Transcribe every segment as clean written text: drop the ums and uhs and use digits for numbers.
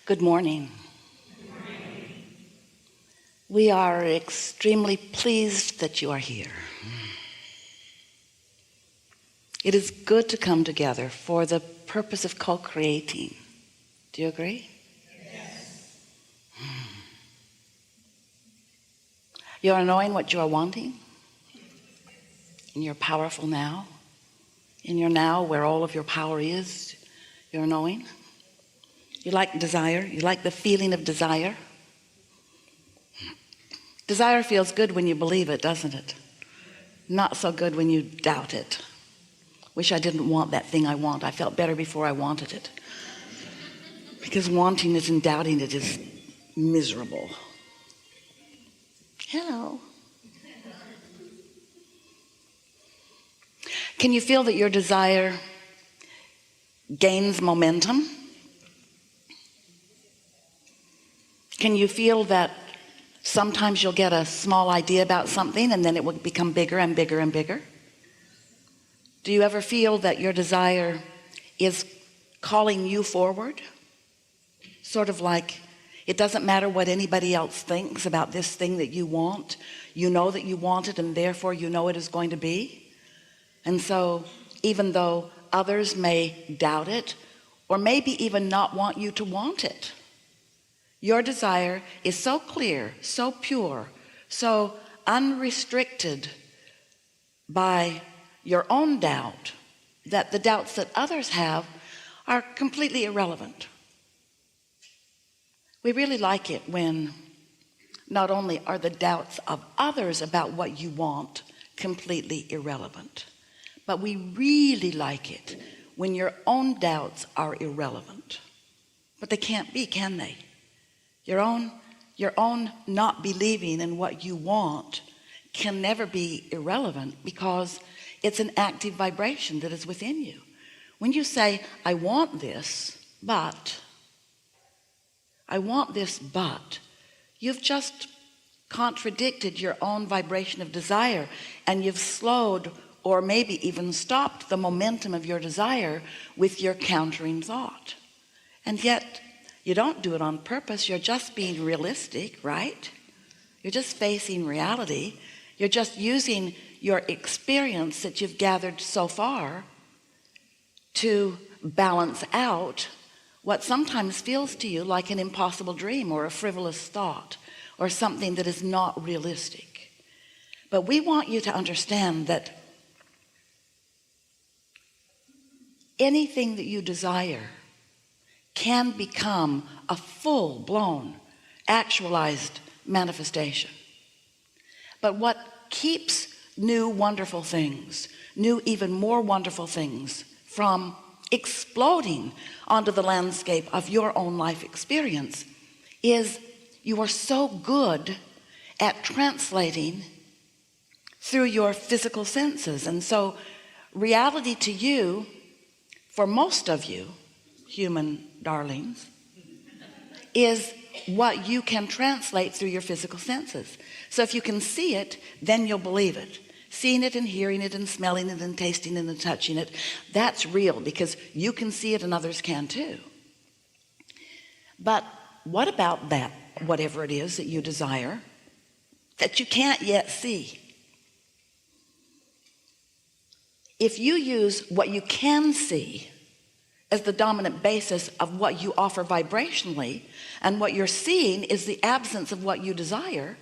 Good morning. We are extremely pleased that you are here. It is good to come together for the purpose of co-creating. Do you agree? Yes. You are knowing what you are wanting in your powerful now, in your now where all of your power is. You're knowing. You like desire. You like the feeling of desire. Desire feels good when you believe it, doesn't it? Not so good when you doubt it. Wish I didn't want that thing I want. I felt better before I wanted it. Because wanting it and doubting it is miserable. Hello. Can you feel that your desire gains momentum? Can you feel that sometimes you'll get a small idea about something and then it will become bigger and bigger and bigger? Do you ever feel that your desire is calling you forward? Sort of like it doesn't matter what anybody else thinks about this thing that you want. You know that you want it, and therefore you know it is going to be. And so even though others may doubt it or maybe even not want you to want it, your desire is so clear, so pure, so unrestricted by your own doubt that the doubts that others have are completely irrelevant. We really like it when not only are the doubts of others about what you want completely irrelevant, but we really like it when your own doubts are irrelevant. But they can't be, can they? Your own not believing in what you want can never be irrelevant, because it's an active vibration that is within you. When you say, I want this, but you've just contradicted your own vibration of desire, and you've slowed or maybe even stopped the momentum of your desire with your countering thought. And yet you don't do it on purpose. You're just being realistic, right? You're just facing reality. You're just using your experience that you've gathered so far to balance out what sometimes feels to you like an impossible dream or a frivolous thought or something that is not realistic. But we want you to understand that anything that you desire can become a full-blown, actualized manifestation. But what keeps new wonderful things, new even more wonderful things, from exploding onto the landscape of your own life experience is you are so good at translating through your physical senses. And so reality to you, for most of you human darlings, is what you can translate through your physical senses. So if you can see it, then you'll believe it. Seeing it and hearing it and smelling it and tasting it and touching it, that's real, because you can see it and others can too. But what about that, whatever it is that you desire that you can't yet see? If you use what you can see as the dominant basis of what you offer vibrationally, and what you're seeing is the absence of what you desire,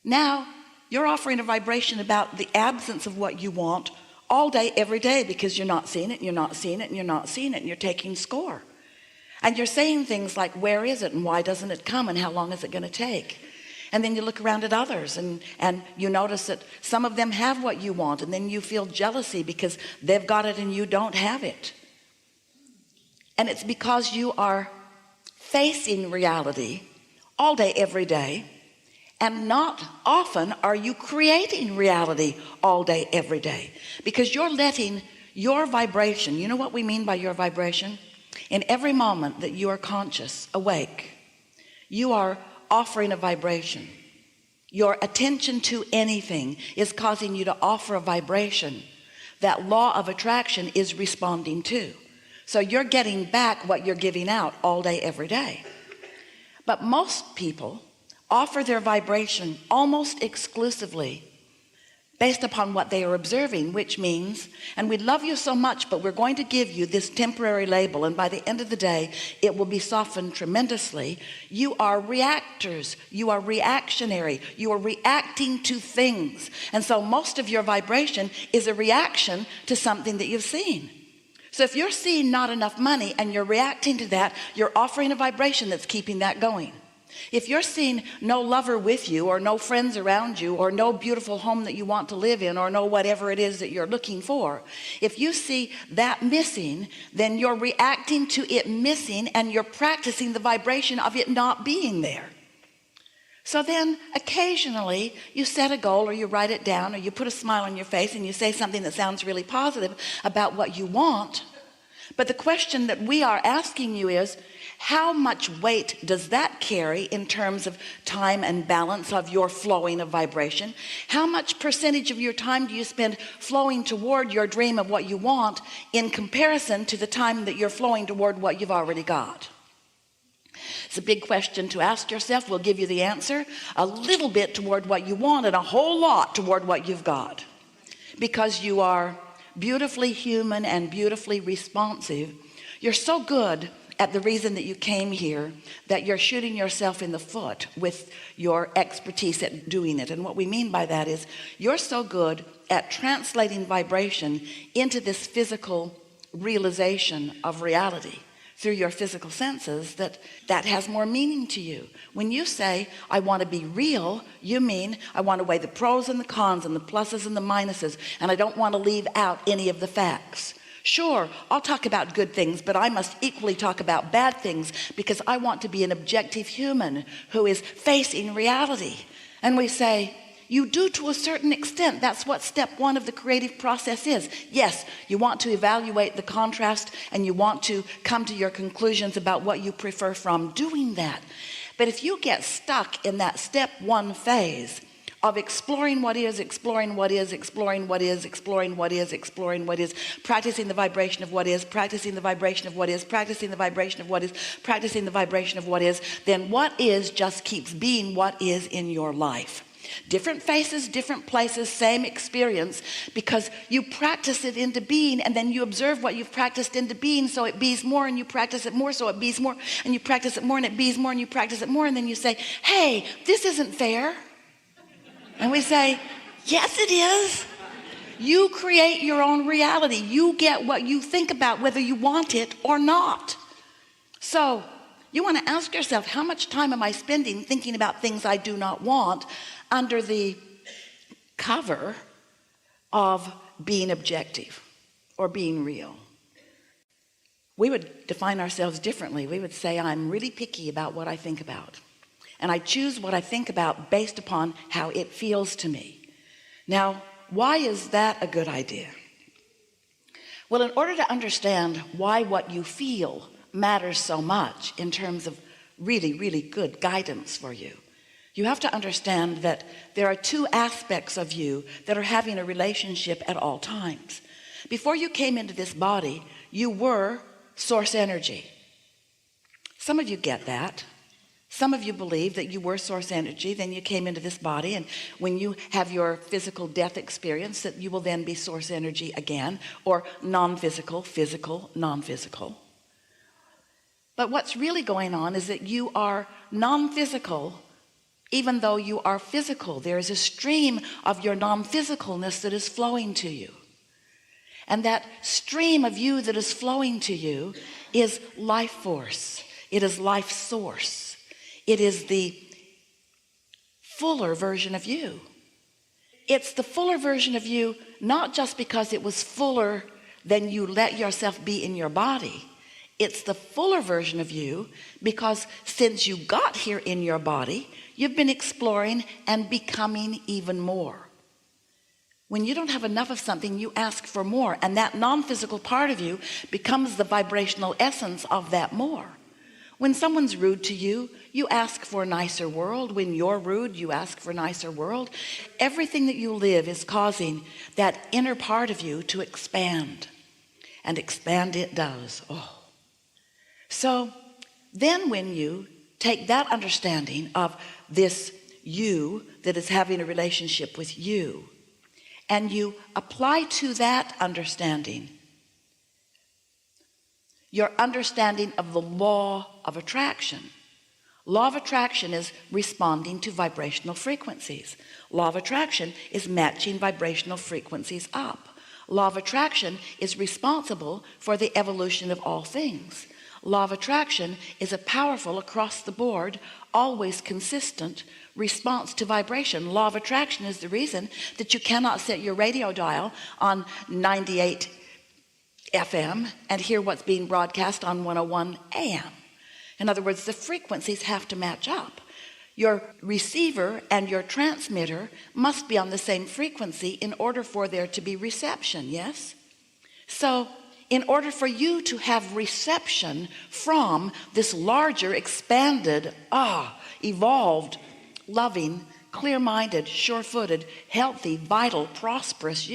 now you're offering a vibration about the absence of what you want all day, every day, because you're not seeing it, and you're not seeing it, and you're not seeing it, and you're taking score. And you're saying things like, where is it, and why doesn't it come, and how long is it going to take? And then you look around at others and you notice that some of them have what you want, and then you feel jealousy because they've got it and you don't have it. And it's because you are facing reality all day, every day, and not often are you creating reality all day, every day, because you're letting your vibration, you know what we mean by your vibration? In every moment that you are conscious, awake, you are offering a vibration. Your attention to anything is causing you to offer a vibration that law of attraction is responding to. So you're getting back what you're giving out all day, every day. But most people offer their vibration almost exclusively based upon what they are observing, which means, and we love you so much, but we're going to give you this temporary label, and by the end of the day it will be softened tremendously. You are reactors, you are reactionary, you are reacting to things, and so most of your vibration is a reaction to something that you've seen. So if you're seeing not enough money and you're reacting to that, you're offering a vibration that's keeping that going. If you're seeing no lover with you, or no friends around you, or no beautiful home that you want to live in, or no whatever it is that you're looking for, if you see that missing, then you're reacting to it missing, and you're practicing the vibration of it not being there. So then occasionally you set a goal, or you write it down, or you put a smile on your face and you say something that sounds really positive about what you want. But the question that we are asking you is, how much weight does that carry in terms of time and balance of your flowing of vibration? How much percentage of your time do you spend flowing toward your dream of what you want in comparison to the time that you're flowing toward what you've already got? It's a big question to ask yourself. We'll give you the answer. A little bit toward what you want and a whole lot toward what you've got, because you are beautifully human and beautifully responsive. You're so good at the reason that you came here that you're shooting yourself in the foot with your expertise at doing it. And what we mean by that is you're so good at translating vibration into this physical realization of reality through your physical senses that has more meaning to you. When you say I want to be real, you mean I want to weigh the pros and the cons and the pluses and the minuses, and I don't want to leave out any of the facts. Sure, I'll talk about good things, but I must equally talk about bad things, because I want to be an objective human who is facing reality. And we say, you do to a certain extent. That's what step one of the creative process is. Yes, you want to evaluate the contrast, and you want to come to your conclusions about what you prefer from doing that. But if you get stuck in that step one phase of exploring what is, exploring what is, exploring what is, exploring what is, exploring what is, practicing the vibration of what is, practicing the vibration of what is, practicing the vibration of what is, practicing the vibration of what is, then what is just keeps being what is in your life. Different faces, different places, same experience, because you practice it into being, and then you observe what you've practiced into being, so it bees more, and you practice it more, so it bees more, and you practice it more, and it bees more, and you practice it more, and then you say, hey, this isn't fair. And we say, yes, it is. You create your own reality. You get what you think about, whether you want it or not. So you want to ask yourself, how much time am I spending thinking about things I do not want under the cover of being objective or being real? We would define ourselves differently. We would say, I'm really picky about what I think about, and I choose what I think about based upon how it feels to me. Now, why is that a good idea? Well, in order to understand why what you feel matters so much in terms of really, really good guidance for you, you have to understand that there are two aspects of you that are having a relationship at all times. Before you came into this body, you were source energy. Some of you get that. Some of you believe that you were source energy, then you came into this body, and when you have your physical death experience, that you will then be source energy again, or non-physical, physical, non-physical. But what's really going on is that you are non-physical, even though you are physical. There is a stream of your non-physicalness that is flowing to you. And that stream of you that is flowing to you is life force. It is life source. It is the fuller version of you. It's the fuller version of you, not just because it was fuller than you let yourself be in your body. It's the fuller version of you because since you got here in your body, you've been exploring and becoming even more. When you don't have enough of something, you ask for more, and that non-physical part of you becomes the vibrational essence of that more. When someone's rude to you, you ask for a nicer world. When you're rude, you ask for a nicer world. Everything that you live is causing that inner part of you to expand. and expand it does. Oh, so then when you take that understanding of this you that is having a relationship with you, and you apply to that understanding your understanding of the law of attraction. Law of attraction is responding to vibrational frequencies. Law of attraction is matching vibrational frequencies up. Law of attraction is responsible for the evolution of all things. Law of attraction is a powerful, across the board, always consistent response to vibration. Law of attraction is the reason that you cannot set your radio dial on 98 FM and hear what's being broadcast on 101 AM. In other words, the frequencies have to match up. Your receiver and your transmitter must be on the same frequency in order for there to be reception, yes? So in order for you to have reception from this larger, expanded, evolved, loving, clear-minded, sure-footed, healthy, vital, prosperous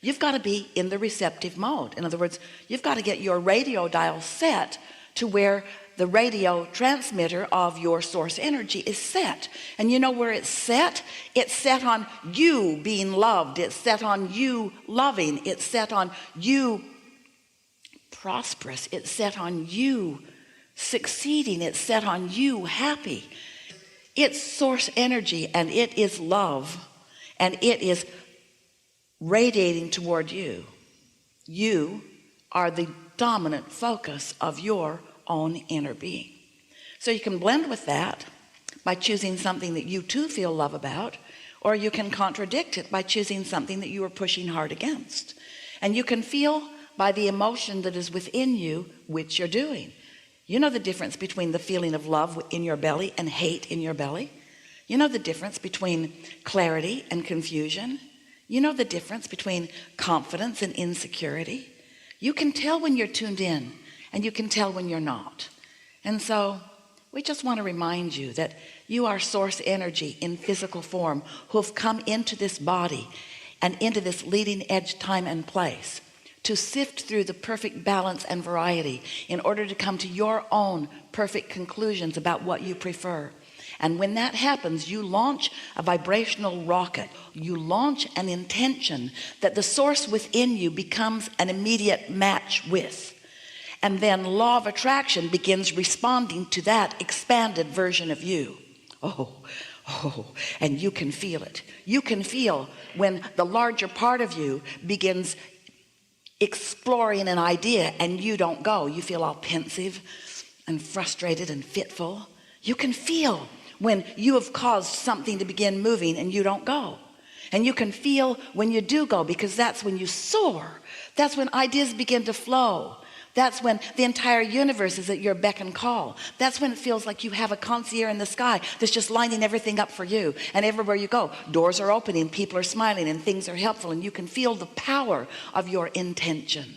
you've got to be in the receptive mode. In other words, you've got to get your radio dial set to where the radio transmitter of your source energy is set. And you know where it's set? It's set on you being loved. It's set on you loving. It's set on you prosperous. It's set on you succeeding. It's set on you happy. It's source energy, and it is love, and it is radiating toward you. You are the dominant focus of your own inner being. So you can blend with that by choosing something that you too feel love about, or you can contradict it by choosing something that you are pushing hard against. And you can feel by the emotion that is within you which you're doing. You know the difference between the feeling of love in your belly and hate in your belly. You know the difference between clarity and confusion. You know the difference between confidence and insecurity. You can tell when you're tuned in, and you can tell when you're not. And so we just want to remind you that you are source energy in physical form who have come into this body and into this leading edge time and place to sift through the perfect balance and variety in order to come to your own perfect conclusions about what you prefer. And when that happens, you launch a vibrational rocket. You launch an intention that the source within you becomes an immediate match with. And then law of attraction begins responding to that expanded version of you. And you can feel it. You can feel when the larger part of you begins exploring an idea and you don't go. You feel all pensive and frustrated and fitful. You can feel when you have caused something to begin moving and you don't go. And you can feel when you do go, because that's when you soar. That's when ideas begin to flow. That's when the entire universe is at your beck and call. That's when it feels like you have a concierge in the sky that's just lining everything up for you. And everywhere you go, doors are opening, people are smiling, and things are helpful. And you can feel the power of your intention.